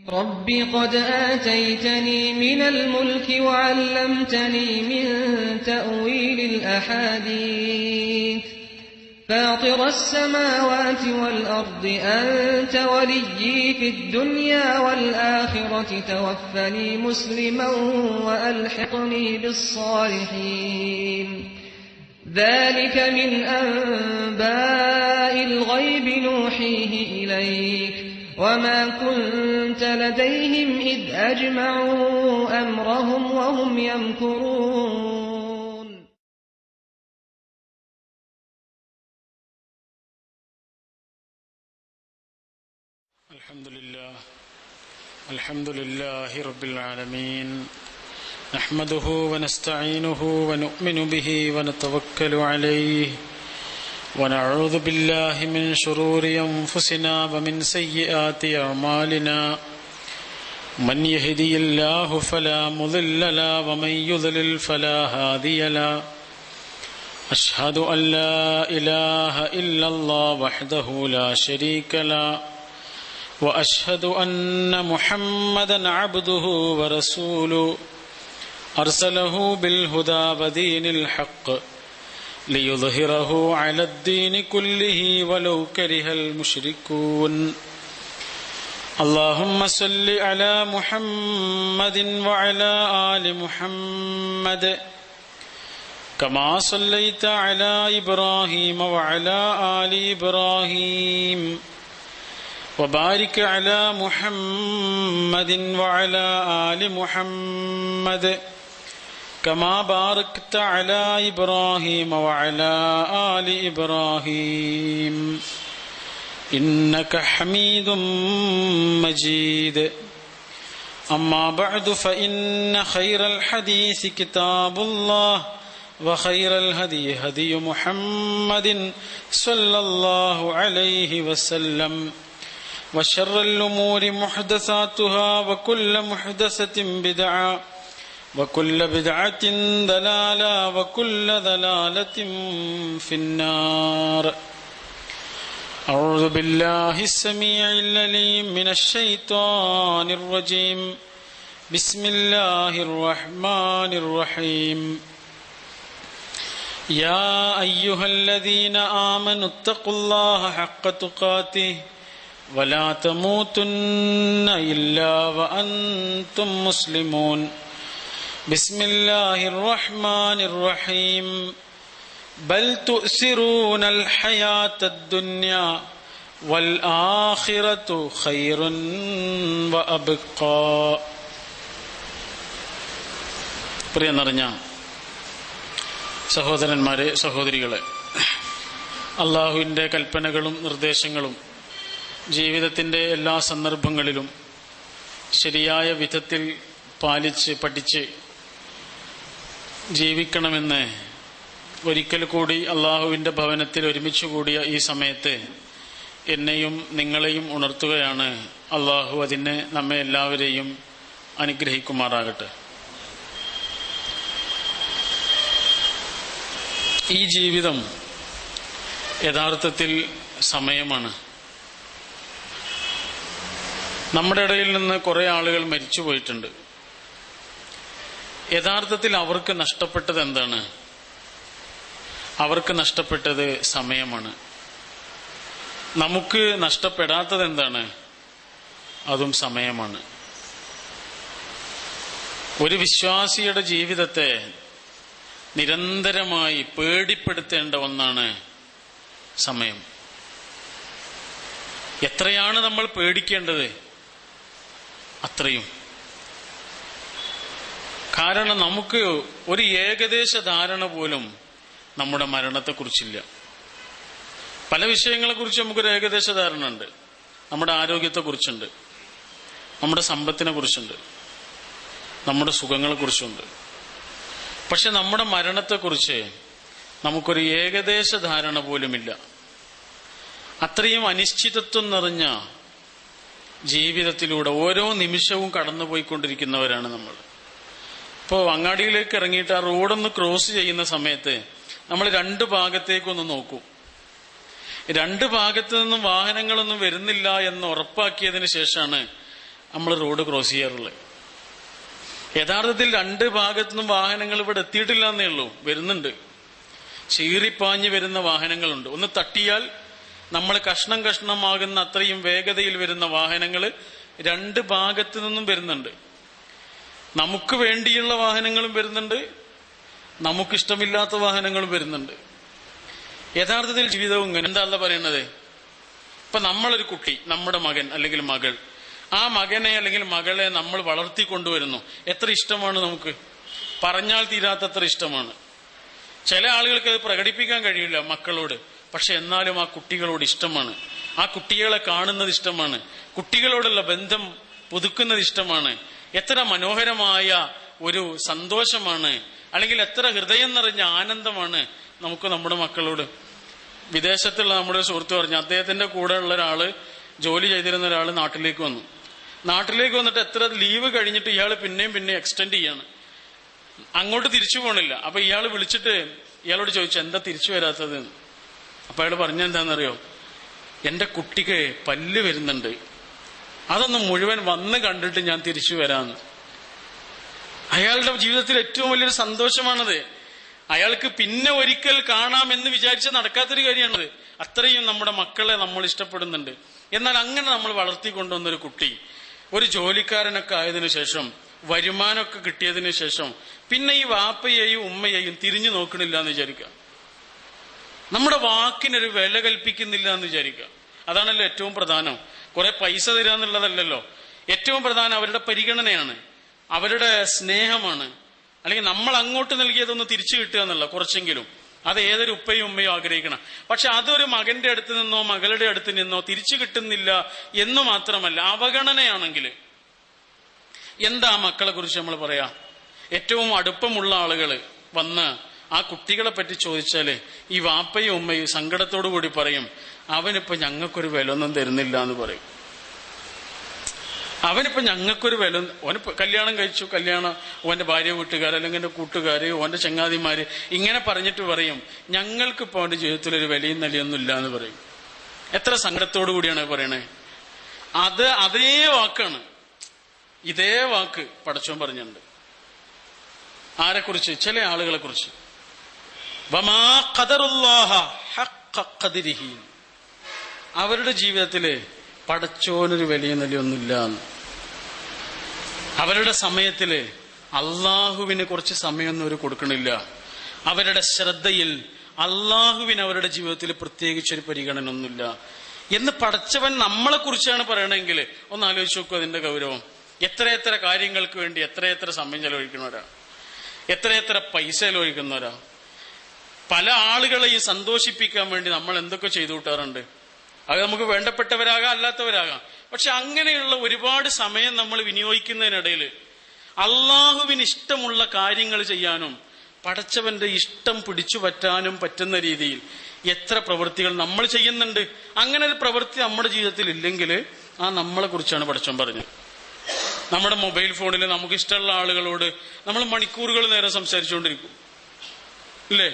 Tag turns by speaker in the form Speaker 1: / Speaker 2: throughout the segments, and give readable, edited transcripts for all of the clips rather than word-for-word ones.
Speaker 1: رب قد آتيتني من الملك وعلمتني من تأويل الأحاديث فاطر السماوات والأرض أنت وليي في الدنيا والآخرة توفني مسلما وألحقني بالصالحين ذلك من أنباء الغيب نوحيه إليك وما كنت لديهم إذ أجمعوا أمرهم وهم يمكرون.
Speaker 2: الحمد لله رب العالمين نحمده ونستعينه ونؤمن به ونتوكل عليه ونعوذ بالله من شرور أنفسنا ومن سيئات أعمالنا من يهدي الله فلا مضل له ومن يضلل فلا هادي له أشهد أن لا إله إلا الله وحده لا شريك له وأشهد أن محمدا عبده ورسوله أرسله بالهدى ودين الحق ليظهره على الدين كله ولو كره المشركون. اللهم صل على محمد وعلى آل محمد كما صليت على إبراهيم وعلى آل إبراهيم وبارك على محمد وعلى آل محمد كما باركت على إبراهيم وعلى آل إبراهيم إنك حميد مجيد. أما بعد فإن خير الحديث كتاب الله وخير الهدي هدي محمد صلى الله عليه وسلم وشر الأمور محدثاتها وكل محدثة بدعة وكل بدعة ضلالة وكل ضلالة في النار. أعوذ بالله السميع العليم من الشيطان الرجيم. بسم الله الرحمن الرحيم. يا أيها الذين آمنوا اتقوا الله حق تقاته ولا تموتن إلا وأنتم مسلمون. بسم الله الرحمن الرحيم. بل تؤثرون الحياة الدنيا والآخرة خير وأبقى. പ്രിയ നിറഞ്ഞ സഹോദരന്മാരെ, സഹോദരികളെ, അള്ളാഹുവിൻ്റെ കൽപ്പനകളും നിർദ്ദേശങ്ങളും ജീവിതത്തിൻ്റെ എല്ലാ സന്ദർഭങ്ങളിലും ശരിയായ വിധത്തിൽ പാലിച്ച് പഠിച്ച് ജീവിക്കണമെന്ന് ഒരിക്കൽ കൂടി അള്ളാഹുവിൻ്റെ ഭവനത്തിൽ ഒരുമിച്ച് കൂടിയ ഈ സമയത്ത് എന്നെയും നിങ്ങളെയും ഉണർത്തുകയാണ്. അള്ളാഹു അതിനെ നമ്മെ എല്ലാവരെയും അനുഗ്രഹിക്കുമാറാകട്ടെ. ഈ ജീവിതം യഥാർത്ഥത്തിൽ സമയമാണ്. നമ്മുടെ ഇടയിൽ നിന്ന് കുറേ ആളുകൾ മരിച്ചു പോയിട്ടുണ്ട്. യഥാർത്ഥത്തിൽ അവർക്ക് നഷ്ടപ്പെട്ടത് എന്താണ്? അവർക്ക് നഷ്ടപ്പെട്ടത് സമയമാണ്. നമുക്ക് നഷ്ടപ്പെടാത്തത് എന്താണ്? അതും സമയമാണ്. ഒരു വിശ്വാസിയുടെ ജീവിതത്തെ നിരന്തരമായി പേടിപ്പെടുത്തേണ്ട ഒന്നാണ് സമയം. എത്രയാണ് നമ്മൾ പേടിക്കേണ്ടത്? അത്രയും. കാരണം നമുക്ക് ഒരു ഏകദേശ ധാരണ പോലും നമ്മുടെ മരണത്തെക്കുറിച്ചില്ല. പല വിഷയങ്ങളെക്കുറിച്ച് നമുക്കൊരു ഏകദേശ ധാരണ ഉണ്ട്. നമ്മുടെ ആരോഗ്യത്തെക്കുറിച്ചുണ്ട്, നമ്മുടെ സമ്പത്തിനെ കുറിച്ചുണ്ട്, നമ്മുടെ സുഖങ്ങളെക്കുറിച്ചുണ്ട്. പക്ഷെ നമ്മുടെ മരണത്തെക്കുറിച്ച് നമുക്കൊരു ഏകദേശ ധാരണ പോലുമില്ല. അത്രയും അനിശ്ചിതത്വം നിറഞ്ഞ ജീവിതത്തിലൂടെ ഓരോ നിമിഷവും കടന്നുപോയിക്കൊണ്ടിരിക്കുന്നവരാണ് നമ്മൾ. ഇപ്പോൾ അങ്ങാടിയിലേക്ക് ഇറങ്ങിയിട്ട് ആ റോഡൊന്ന് ക്രോസ് ചെയ്യുന്ന സമയത്ത് നമ്മൾ രണ്ട് ഭാഗത്തേക്കൊന്ന് നോക്കും. രണ്ട് ഭാഗത്തു നിന്നും വാഹനങ്ങളൊന്നും വരുന്നില്ല എന്ന് ഉറപ്പാക്കിയതിന് ശേഷമാണ് നമ്മൾ റോഡ് ക്രോസ് ചെയ്യാറുള്ളത്. യഥാർത്ഥത്തിൽ രണ്ട് ഭാഗത്തുനിന്നും വാഹനങ്ങൾ ഇവിടെ എത്തിയിട്ടില്ല എന്നേ ഉള്ളൂ, വരുന്നുണ്ട്. ചീറിപ്പാഞ്ഞ് വരുന്ന വാഹനങ്ങളുണ്ട്. ഒന്ന് തട്ടിയാൽ നമ്മൾ കഷ്ണം കഷ്ണമാകുന്ന അത്രയും വേഗതയിൽ വരുന്ന വാഹനങ്ങൾ രണ്ട് ഭാഗത്തു നിന്നും വരുന്നുണ്ട്. നമുക്ക് വേണ്ടിയുള്ള വാഹനങ്ങളും വരുന്നുണ്ട്, നമുക്കിഷ്ടമില്ലാത്ത വാഹനങ്ങളും വരുന്നുണ്ട്. യഥാർത്ഥത്തിൽ ജീവിതവും ഇങ്ങനെ. എന്താ അല്ലാഹ് പറയുന്നത്? ഇപ്പൊ നമ്മളൊരു കുട്ടി, നമ്മുടെ മകൻ അല്ലെങ്കിൽ മകൾ, ആ മകനെ അല്ലെങ്കിൽ മകളെ നമ്മൾ വളർത്തിക്കൊണ്ടുവരുന്നു. എത്ര ഇഷ്ടമാണ് നമുക്ക്, പറഞ്ഞാൽ തീരാത്തത്ര ഇഷ്ടമാണ്. ചില ആളുകൾക്ക് അത് പ്രകടിപ്പിക്കാൻ കഴിയില്ല മക്കളോട്, പക്ഷെ എന്നാലും ആ കുട്ടികളോട് ഇഷ്ടമാണ്. ആ കുട്ടികളെ കാണുന്നത് ഇഷ്ടമാണ്, കുട്ടികളോടുള്ള ബന്ധം പുതുക്കുന്നത് ഇഷ്ടമാണ്. എത്ര മനോഹരമായ ഒരു സന്തോഷമാണ്, അല്ലെങ്കിൽ എത്ര ഹൃദയം നിറഞ്ഞ ആനന്ദമാണ് നമുക്ക് നമ്മുടെ മക്കളോട്. വിദേശത്തുള്ള നമ്മുടെ സുഹൃത്ത് പറഞ്ഞു, അദ്ദേഹത്തിന്റെ കൂടെ ഉള്ള ഒരാള്, ജോലി ചെയ്തിരുന്ന ഒരാൾ നാട്ടിലേക്ക് വന്നു. നാട്ടിലേക്ക് വന്നിട്ട് എത്ര ലീവ് കഴിഞ്ഞിട്ട് ഇയാൾ പിന്നെയും എക്സ്റ്റെൻഡ് ചെയ്യാണ്, അങ്ങോട്ട് തിരിച്ചു പോകണില്ല. അപ്പൊ ഇയാൾ വിളിച്ചിട്ട് ഇയാളോട് ചോദിച്ചു, എന്താ തിരിച്ചു വരാത്തത്? അപ്പൊ അയാൾ പറഞ്ഞെന്താണെന്നറിയോ? എന്റെ കുട്ടിക്ക് പല്ല് വരുന്നുണ്ട്, അതൊന്ന് മുഴുവൻ വന്ന് കണ്ടിട്ട് ഞാൻ തിരിച്ചു വരാന്ന്. അയാളുടെ ജീവിതത്തിൽ ഏറ്റവും വലിയൊരു സന്തോഷമാണത്. അയാൾക്ക് പിന്നെ ഒരിക്കൽ കാണാമെന്ന് വിചാരിച്ച് നടക്കാത്തൊരു കാര്യമാണത്. അത്രയും നമ്മുടെ മക്കളെ നമ്മൾ ഇഷ്ടപ്പെടുന്നുണ്ട്. എന്നാൽ അങ്ങനെ നമ്മൾ വളർത്തിക്കൊണ്ടുവന്നൊരു കുട്ടി ഒരു ജോലിക്കാരനൊക്കെ ആയതിനു ശേഷം, വരുമാനമൊക്കെ കിട്ടിയതിനു ശേഷം, പിന്നെ ഈ വാപ്പയെയും ഉമ്മയെയും തിരിഞ്ഞു നോക്കണില്ല എന്ന് വിചാരിക്കുക. നമ്മുടെ വാക്കിനൊരു വില കൽപ്പിക്കുന്നില്ല എന്ന് വിചാരിക്കുക. അതാണല്ലോ ഏറ്റവും പ്രധാനം. കുറെ പൈസ തരാന്നുള്ളതല്ലല്ലോ ഏറ്റവും പ്രധാനം. അവരുടെ പരിഗണനയാണ്, അവരുടെ സ്നേഹമാണ്. അല്ലെങ്കിൽ നമ്മൾ അങ്ങോട്ട് നൽകിയതൊന്ന് തിരിച്ചു കിട്ടുക എന്നുള്ള കുറച്ചെങ്കിലും. അത് ഏതൊരു ഉപ്പയും ഉമ്മയും ആഗ്രഹിക്കണം. പക്ഷെ അതൊരു മകന്റെ അടുത്ത് നിന്നോ മകളുടെ അടുത്ത് നിന്നോ തിരിച്ചു കിട്ടുന്നില്ല എന്ന് മാത്രമല്ല, അവഗണനയാണെങ്കിൽ എന്താ മക്കളെ കുറിച്ച് നമ്മൾ പറയാ? ഏറ്റവും അടുപ്പമുള്ള ആളുകൾ വന്ന് ആ കുട്ടികളെ പറ്റി ചോദിച്ചാല് ഈ വാപ്പയും ഉമ്മയും സങ്കടത്തോടു കൂടി പറയും, അവനിപ്പോ ഞങ്ങൾക്കൊരു വില ഒന്നും തരുന്നില്ല എന്ന് പറയും. അവനിപ്പോ ഞങ്ങൾക്കൊരു വില, ഓനിപ്പോ കല്യാണം കഴിച്ചു, കല്യാണം ഓന്റെ ഭാര്യ വീട്ടുകാർ അല്ലെങ്കിൽ എന്റെ കൂട്ടുകാര്, ഓന്റെ ചങ്ങാതിമാര് ഇങ്ങനെ പറഞ്ഞിട്ട് പറയും, ഞങ്ങൾക്കിപ്പോ അവന്റെ ജീവിതത്തിൽ ഒരു വിലയും നിലയൊന്നും ഇല്ല എന്ന് പറയും. എത്ര സങ്കടത്തോടു കൂടിയാണ് പറയണേ. അതേ വാക്കാണ്, ഇതേ വാക്ക് പടച്ചോൻ പറഞ്ഞിട്ടുണ്ട്. ആരെക്കുറിച്ച്? ചില ആളുകളെ കുറിച്ച്. വമാ ഖദറുല്ലാഹ ഹഖ്ഖ ഖദ്രിഹി, അവരുടെ ജീവിതത്തില് പടച്ചോനൊരു വലിയ നിലയൊന്നുമില്ല. അവരുടെ സമയത്തില് അള്ളാഹുവിന് കുറച്ച് സമയമൊന്നും അവർ കൊടുക്കണില്ല. അവരുടെ ശ്രദ്ധയിൽ അള്ളാഹുവിന് അവരുടെ ജീവിതത്തിൽ പ്രത്യേകിച്ചൊരു പരിഗണന ഒന്നുമില്ല എന്ന് പടച്ചവൻ നമ്മളെ കുറിച്ചാണ് പറയണമെങ്കിൽ ഒന്ന് ആലോചിച്ച് നോക്കൂ അതിന്റെ ഗൗരവം. എത്രയെത്ര കാര്യങ്ങൾക്ക് വേണ്ടി എത്രയെത്ര സമയം ചെലവഴിക്കുന്നവരാ, എത്രയെത്ര പൈസ ചെലവഴിക്കുന്നവരാ. പല ആളുകളെയും സന്തോഷിപ്പിക്കാൻ വേണ്ടി നമ്മൾ എന്തൊക്കെ ചെയ്തു കൂട്ടാറുണ്ട്. അത് നമുക്ക് വേണ്ടപ്പെട്ടവരാകാം, അല്ലാത്തവരാകാം. പക്ഷെ അങ്ങനെയുള്ള ഒരുപാട് സമയം നമ്മൾ വിനിയോഗിക്കുന്നതിനിടയിൽ അള്ളാഹുവിന് ഇഷ്ടമുള്ള കാര്യങ്ങൾ ചെയ്യാനും പടച്ചവന്റെ ഇഷ്ടം പിടിച്ചു പറ്റാനും പറ്റുന്ന രീതിയിൽ എത്ര പ്രവൃത്തികൾ നമ്മൾ ചെയ്യുന്നുണ്ട്. അങ്ങനെ ഒരു പ്രവൃത്തി നമ്മുടെ ജീവിതത്തിൽ ഇല്ലെങ്കിൽ ആ നമ്മളെ കുറിച്ചാണ് പടച്ചവൻ പറഞ്ഞത്. നമ്മുടെ മൊബൈൽ ഫോണിൽ നമുക്ക് ഇഷ്ടമുള്ള ആളുകളോട് നമ്മൾ മണിക്കൂറുകൾ നേരം സംസാരിച്ചുകൊണ്ടിരിക്കും, ഇല്ലേ?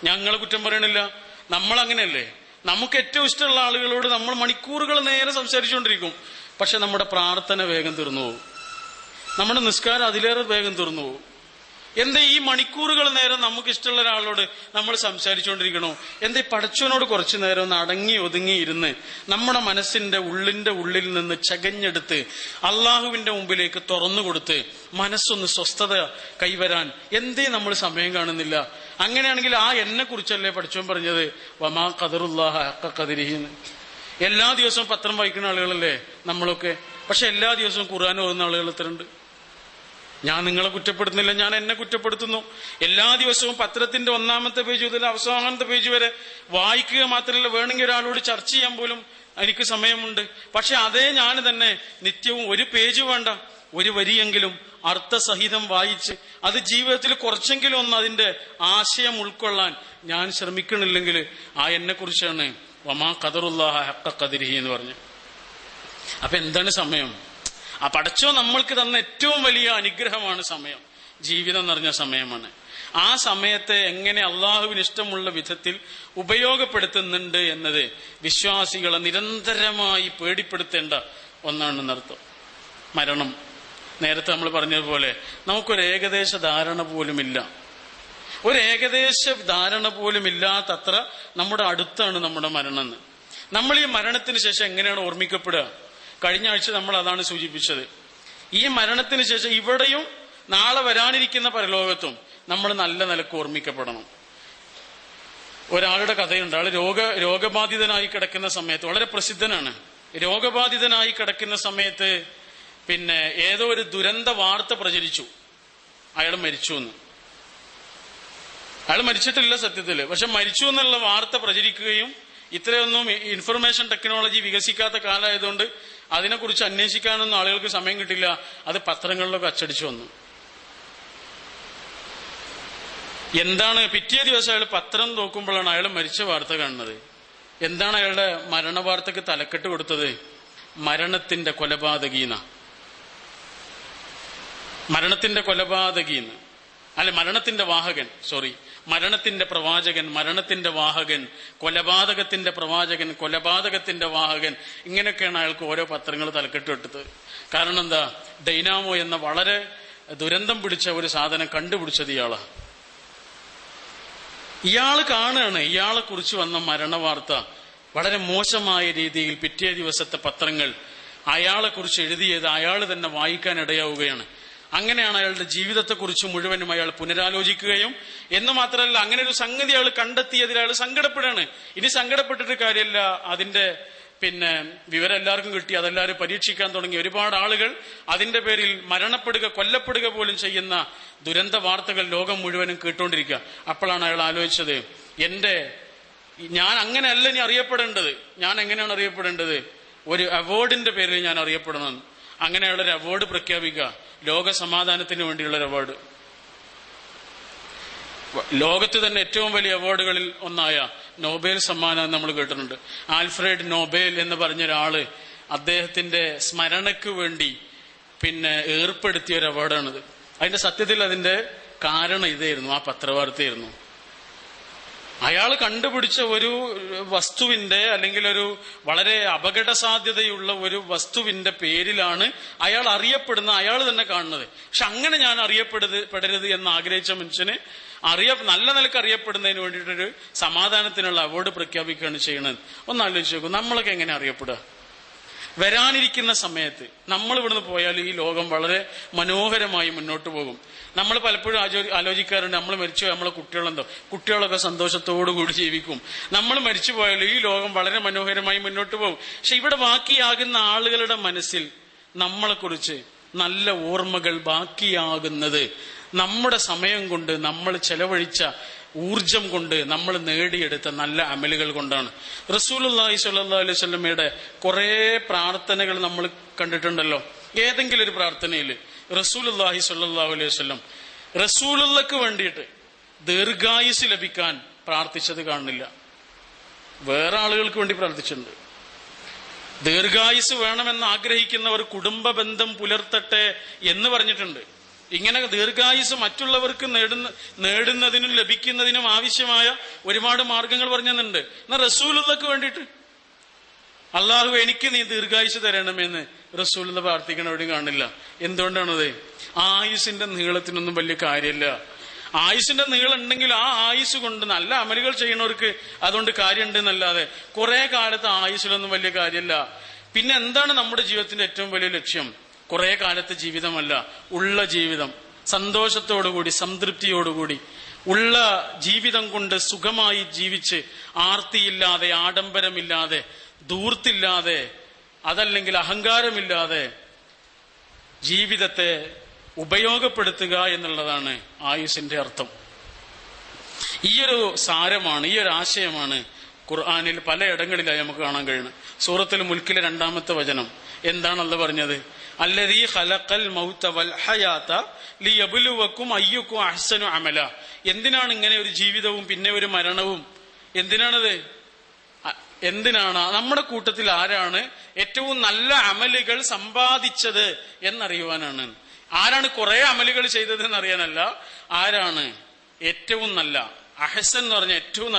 Speaker 2: ഞങ്ങളെ കുറ്റം പറയണില്ല, നമ്മൾ അങ്ങനെയല്ലേ? നമുക്ക് ഏറ്റവും ഇഷ്ടമുള്ള ആളുകളോട് നമ്മൾ മണിക്കൂറുകൾ നേരെ സംസാരിച്ചുകൊണ്ടിരിക്കും. പക്ഷെ നമ്മുടെ പ്രാർത്ഥന വേഗം തീർന്നു പോകും, നമ്മുടെ നിസ്കാരം അതിലേറെ വേഗം തീർന്നു പോകും. എന്താ ഈ മണിക്കൂറുകൾ നേരം നമുക്ക് ഇഷ്ടമുള്ള ഒരാളോട് നമ്മൾ സംസാരിച്ചുകൊണ്ടിരിക്കണോ? എന്താ പടച്ചവനോട് കുറച്ചു നേരം ഒന്ന് അടങ്ങി ഒതുങ്ങി ഇരുന്ന് നമ്മുടെ മനസ്സിന്റെ ഉള്ളിൽ നിന്ന് ചകഞ്ഞെടുത്ത് അള്ളാഹുവിന്റെ മുമ്പിലേക്ക് തുറന്നു കൊടുത്ത് മനസ്സൊന്ന് സ്വസ്ഥത കൈവരാൻ എന്തേ നമ്മൾ സമയം കാണുന്നില്ല? അങ്ങനെയാണെങ്കിൽ ആ എന്നെ കുറിച്ചല്ലേ പടച്ചവൻ പറഞ്ഞത് വമാ ഖദറുല്ലാഹ ഹഖ്ഖ ഖദ്രിഹി. എല്ലാ ദിവസവും പത്രം വായിക്കുന്ന ആളുകളല്ലേ നമ്മളൊക്കെ, പക്ഷെ എല്ലാ ദിവസവും ഖുർആൻ ഓതുന്ന ആളുകൾ എത്രയുണ്ട്? ഞാൻ നിങ്ങളെ കുറ്റപ്പെടുത്തുന്നില്ല, ഞാൻ എന്നെ കുറ്റപ്പെടുത്തുന്നു. എല്ലാ ദിവസവും പത്രത്തിന്റെ ഒന്നാമത്തെ പേജ് മുതൽ അവസാനത്തെ പേജ് വരെ വായിക്കുക മാത്രമല്ല, വേണമെങ്കിൽ ഒരാളോട് ചർച്ച ചെയ്യാൻ പോലും എനിക്ക് സമയമുണ്ട്. പക്ഷെ അതേ ഞാൻ തന്നെ നിത്യവും ഒരു പേജ് വേണ്ട, ഒരു വരിയെങ്കിലും അർത്ഥസഹിതം വായിച്ച് അത് ജീവിതത്തിൽ കുറച്ചെങ്കിലും ഒന്ന് അതിന്റെ ആശയം ഉൾക്കൊള്ളാൻ ഞാൻ ശ്രമിക്കണില്ലെങ്കിൽ ആ എന്നെ കുറിച്ചാണ് വമാ ഖദറുല്ലാഹ ഹഖ്ഖ ഖദ്രിഹി എന്ന് പറഞ്ഞു. അപ്പൊ എന്താണ് സമയം? ആ പടച്ചോ നമ്മൾക്ക് തന്ന ഏറ്റവും വലിയ അനുഗ്രഹമാണ് സമയം. ജീവിതം നിറഞ്ഞ സമയമാണ്. ആ സമയത്തെ എങ്ങനെ അള്ളാഹുവിന് ഇഷ്ടമുള്ള വിധത്തിൽ ഉപയോഗപ്പെടുത്തുന്നുണ്ട് എന്നത് വിശ്വാസികളെ നിരന്തരമായി പേടിപ്പെടുത്തേണ്ട ഒന്നാണെന്നർത്ഥം. മരണം. നേരത്തെ നമ്മൾ പറഞ്ഞതുപോലെ നമുക്കൊരു ഏകദേശ ധാരണ പോലുമില്ല. ഒരു ഏകദേശ ധാരണ പോലും ഇല്ലാത്തത്ര നമ്മുടെ അടുത്താണ് നമ്മുടെ മരണം എന്ന്. നമ്മൾ ഈ മരണത്തിന് ശേഷം എങ്ങനെയാണ് ഓർമ്മിക്കപ്പെടുക? കഴിഞ്ഞ ആഴ്ച നമ്മൾ അതാണ് സൂചിപ്പിച്ചത്. ഈ മരണത്തിന് ശേഷം ഇവിടെയും നാളെ വരാനിരിക്കുന്ന പരലോകത്തും നമ്മൾ നല്ല നിലക്ക് ഓർമ്മിക്കപ്പെടണം. ഒരാളുടെ കഥയുണ്ട്. ആള് രോഗബാധിതനായി കിടക്കുന്ന സമയത്ത്, വളരെ പ്രസിദ്ധനാണ്, രോഗബാധിതനായി കിടക്കുന്ന സമയത്ത് പിന്നെ ഏതോ ഒരു ദുരന്ത വാർത്ത പ്രചരിച്ചു, അയാൾ മരിച്ചു എന്ന്. അയാൾ മരിച്ചിട്ടില്ല സത്യത്തില്, പക്ഷെ മരിച്ചു എന്നുള്ള വാർത്ത പ്രചരിക്കുകയും ഇത്രയൊന്നും ഇൻഫർമേഷൻ ടെക്നോളജി വികസിക്കാത്ത കാലമായതുകൊണ്ട് അതിനെക്കുറിച്ച് അന്വേഷിക്കാനൊന്നും ആളുകൾക്ക് സമയം കിട്ടില്ല. അത് പത്രങ്ങളിലൊക്കെ അച്ചടിച്ചു വന്നു. എന്താണ് പിറ്റേ ദിവസം അയാൾ പത്രം നോക്കുമ്പോഴാണ് അയാൾ മരിച്ച വാർത്ത കാണുന്നത്. എന്താണ് അയാളുടെ മരണ വാർത്തക്ക് തലക്കെട്ട് കൊടുത്തത്? മരണത്തിന്റെ കൊലപാതകീന. മരണത്തിന്റെ കൊലപാതകീന്ന്, അല്ലെ മരണത്തിന്റെ വാഹകൻ, മരണത്തിന്റെ പ്രവാചകൻ, മരണത്തിന്റെ വാഹകൻ, കൊലപാതകത്തിന്റെ പ്രവാചകൻ, കൊലപാതകത്തിന്റെ വാഹകൻ. ഇങ്ങനെയൊക്കെയാണ് അയാൾക്ക് ഓരോ പത്രങ്ങൾ തലക്കെട്ട് ഇട്ടത്. കാരണം എന്താ? ഡൈനാമോ എന്ന വളരെ ദുരന്തം പിടിച്ച ഒരു സാധനം കണ്ടുപിടിച്ചത് ഇയാളാ. ഇയാൾ കാണുകയാണ് ഇയാളെ കുറിച്ച് വന്ന മരണവാർത്ത വളരെ മോശമായ രീതിയിൽ പിറ്റേ ദിവസത്തെ പത്രങ്ങൾ അയാളെ കുറിച്ച് എഴുതിയത് അയാൾ തന്നെ വായിക്കാൻ ഇടയാവുകയാണ്. അങ്ങനെയാണ് അയാളുടെ ജീവിതത്തെക്കുറിച്ച് മുഴുവനും അയാൾ പുനരാലോചിക്കുകയും, എന്ന് മാത്രമല്ല അങ്ങനെ ഒരു സംഗതി അയാൾ കണ്ടെത്തിയതിൽ അയാൾ സങ്കടപ്പെടുകയാണ്. ഇനി സങ്കടപ്പെട്ടിട്ട് കാര്യമില്ല, അതിന്റെ വിവരം എല്ലാവർക്കും കിട്ടി, അതെല്ലാവരും പരീക്ഷിക്കാൻ തുടങ്ങി. ഒരുപാട് ആളുകൾ അതിന്റെ പേരിൽ മരണപ്പെടുക, കൊല്ലപ്പെടുക പോലും ചെയ്യുന്ന ദുരന്ത വാർത്തകൾ ലോകം മുഴുവനും കേട്ടുകൊണ്ടിരിക്കുക. അപ്പോഴാണ് അയാൾ ആലോചിച്ചത്, ഞാൻ അങ്ങനെയല്ല ഇനി അറിയപ്പെടേണ്ടത്, ഞാൻ എങ്ങനെയാണ് അറിയപ്പെടേണ്ടത്? ഒരു അവാർഡിന്റെ പേരിൽ ഞാൻ അറിയപ്പെടണം. അങ്ങനെയുള്ളൊരു അവാർഡ് പ്രഖ്യാപിക്കുക, ലോക സമാധാനത്തിന് വേണ്ടിയുള്ള ഒരു അവാർഡ്. ലോകത്ത് തന്നെ ഏറ്റവും വലിയ അവാർഡുകളിൽ ഒന്നായ നോബേൽ സമ്മാനം നമ്മൾ കേട്ടിട്ടുണ്ട്. ആൽഫ്രഡ് നോബേൽ എന്ന് പറഞ്ഞ ഒരാള് അദ്ദേഹത്തിന്റെ സ്മരണയ്ക്ക് വേണ്ടി ഏർപ്പെടുത്തിയ ഒരു അവാർഡാണിത്. അതിന്റെ സത്യത്തിൽ അതിന്റെ കാരണം ഇതായിരുന്നു, ആ പത്രവാർത്തയായിരുന്നു. അയാൾ കണ്ടുപിടിച്ച ഒരു വസ്തുവിന്റെ, അല്ലെങ്കിൽ ഒരു വളരെ അപകട സാധ്യതയുള്ള ഒരു വസ്തുവിന്റെ പേരിലാണ് അയാൾ അറിയപ്പെടുന്ന, അയാൾ തന്നെ കാണുന്നത്. പക്ഷെ അങ്ങനെ ഞാൻ അറിയപ്പെടരുത് എന്ന് ആഗ്രഹിച്ച മനുഷ്യന് നല്ല നിലക്ക് അറിയപ്പെടുന്നതിന് വേണ്ടിയിട്ടൊരു സമാധാനത്തിനുള്ള അവാർഡ് പ്രഖ്യാപിക്കുകയാണ് ചെയ്യുന്നത്. ഒന്ന് ആലോചിച്ച് നോക്കൂ, നമ്മളൊക്കെ എങ്ങനെ അറിയപ്പെടുക? വരാനിരിക്കുന്ന സമയത്ത് നമ്മൾ ഇവിടുന്ന് പോയാൽ ഈ ലോകം വളരെ മനോഹരമായി മുന്നോട്ട് പോകും. നമ്മൾ പലപ്പോഴും ആലോചിക്കാറുണ്ട്, നമ്മൾ മരിച്ചു നമ്മളെ കുട്ടികളെന്തോ, കുട്ടികളൊക്കെ സന്തോഷത്തോടു കൂടി ജീവിക്കും. നമ്മൾ മരിച്ചു പോയാൽ ഈ ലോകം വളരെ മനോഹരമായി മുന്നോട്ട് പോകും. പക്ഷെ ഇവിടെ ബാക്കിയാകുന്ന ആളുകളുടെ മനസ്സിൽ നമ്മളെക്കുറിച്ച് നല്ല ഓർമ്മകൾ ബാക്കിയാകുന്നത് നമ്മുടെ സമയം കൊണ്ട്, നമ്മൾ ചെലവഴിച്ച ഊർജം കൊണ്ട്, നമ്മൾ നേടിയെടുത്ത നല്ല അമലുകൾ കൊണ്ടാണ്. റസൂലുള്ളാഹി സ്വല്ലല്ലാഹു അലൈഹി വസല്ലമയുടെ കുറെ പ്രാർത്ഥനകൾ നമ്മൾ കണ്ടിട്ടുണ്ടല്ലോ. ഏതെങ്കിലും ഒരു പ്രാർത്ഥനയിൽ റസൂലുള്ളാഹി സ്വല്ലല്ലാഹു അലൈഹി വസല്ലം റസൂലുള്ളാഹിക്ക് വേണ്ടിയിട്ട് ദീർഘായുസ് ലഭിക്കാൻ പ്രാർത്ഥിച്ചത് കാണുന്നില്ല. വേറെ ആളുകൾക്ക് വേണ്ടി പ്രാർത്ഥിച്ചിട്ടുണ്ട്. ദീർഘായുസ് വേണമെന്ന് ആഗ്രഹിക്കുന്നവർ കുടുംബ ബന്ധം പുലർത്തട്ടെ എന്ന് പറഞ്ഞിട്ടുണ്ട്. ഇങ്ങനെ ദീർഘായുസ് മറ്റുള്ളവർക്ക് നേടുന്നതിനും ലഭിക്കുന്നതിനും ആവശ്യമായ ഒരുപാട് മാർഗങ്ങൾ പറഞ്ഞിട്ടുണ്ട്. എന്നാൽ റസൂലുള്ളാഹിക്ക് വേണ്ടിയിട്ട് അള്ളാഹു എനിക്ക് നീ ദീർഘായുസ് തരണമെന്ന് റസൂലുള്ള പ്രാർത്ഥിക്കണ എവിടെയും കാണില്ല. എന്തുകൊണ്ടാണത്? ആയുസിന്റെ നീളത്തിനൊന്നും വലിയ കാര്യമില്ല. ആയുസിന്റെ നീളം ഉണ്ടെങ്കിൽ ആ ആയുസ് കൊണ്ട് നല്ല അമലുകൾ ചെയ്യുന്നവർക്ക് അതുകൊണ്ട് കാര്യമുണ്ട് എന്നല്ലാതെ കുറെ കാലത്ത് ആയുസിലൊന്നും വലിയ കാര്യമില്ല. പിന്നെ എന്താണ് നമ്മുടെ ജീവിതത്തിന്റെ ഏറ്റവും വലിയ ലക്ഷ്യം? കുറെ കാലത്തെ ജീവിതമല്ല, ഉള്ള ജീവിതം, സന്തോഷത്തോടുകൂടി സംതൃപ്തിയോടുകൂടി ഉള്ള ജീവിതം കൊണ്ട് സുഖമായി ജീവിച്ച്, ആർത്തിയില്ലാതെ, ആഡംബരമില്ലാതെ, ധൂർത്തില്ലാതെ, അതല്ലെങ്കിൽ അഹങ്കാരമില്ലാതെ ജീവിതത്തെ ഉപയോഗപ്പെടുത്തുക എന്നുള്ളതാണ് ആയുസിന്റെ അർത്ഥം. ഈയൊരു സാരമാണ്, ഈ ഒരു ആശയമാണ് ഖുർആനിൽ പലയിടങ്ങളിലായി നമുക്ക് കാണാൻ കഴിയുന്നത്. സൂറത്തുൽ മുൽക്കിലെ 2-ാമത്തെ വചനം എന്താണ് അല്ലാഹു പറഞ്ഞത്? അല്ലദീ ഖലഖൽ മൗത വൽ ഹയാത ലിയബ്ലുവക്കും അയ്യുക്കും അഹ്സനു അമല. എന്തിനാണ് ഇങ്ങനെ ഒരു ജീവിതവും പിന്നെ ഒരു മരണവും? എന്തിനാണത്? എന്തിനാണ്? നമ്മുടെ കൂട്ടത്തിൽ ആരാണ് ഏറ്റവും നല്ല അമലുകൾ സമ്പാദിച്ചത് എന്നറിയുവാനാണ്. ആരാണ് കുറെ അമലുകൾ ചെയ്തത് എന്നറിയാനല്ല, ആരാണ് ഏറ്റവും നല്ല, അഹ്സൻ എന്ന് പറഞ്ഞാൽ ഏറ്റവും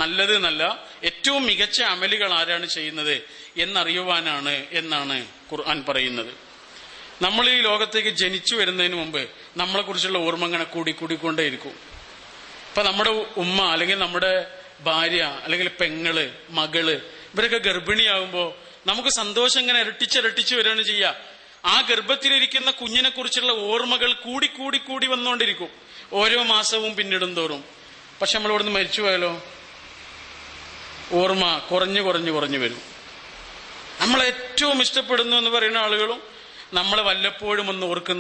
Speaker 2: നല്ലത് എന്നല്ല, ഏറ്റവും മികച്ച അമലുകൾ ആരാണ് ചെയ്യുന്നത് എന്നറിയുവാനാണ് എന്നാണ് ഖുർആൻ പറയുന്നത്. നമ്മൾ ഈ ലോകത്തേക്ക് ജനിച്ചു വരുന്നതിന് മുമ്പ് നമ്മളെ കുറിച്ചുള്ള ഓർമ്മ ഇങ്ങനെ കൂടിക്കൊണ്ടേയിരിക്കും. ഇപ്പൊ നമ്മുടെ ഉമ്മ അല്ലെങ്കിൽ നമ്മുടെ ഭാര്യ അല്ലെങ്കിൽ പെങ്ങള് മകള് ഇവരൊക്കെ ഗർഭിണിയാകുമ്പോ നമുക്ക് സന്തോഷം ഇങ്ങനെ ഇരട്ടിച്ചിരട്ടിച്ച് വരികയാണ് ചെയ്യുക. ആ ഗർഭത്തിലിരിക്കുന്ന കുഞ്ഞിനെ കുറിച്ചുള്ള ഓർമ്മകൾ കൂടി വന്നുകൊണ്ടിരിക്കും ഓരോ മാസവും പിന്നിടും തോറും. പക്ഷെ നമ്മൾ ഇവിടുന്ന് മരിച്ചു പോയാലോ ഓർമ്മ കുറഞ്ഞു വരും. നമ്മളെ ഏറ്റവും ഇഷ്ടപ്പെടുന്നു എന്ന് പറയുന്ന ആളുകളും നമ്മളെ വല്ലപ്പോഴും ഒന്ന് ഓർക്കുന്ന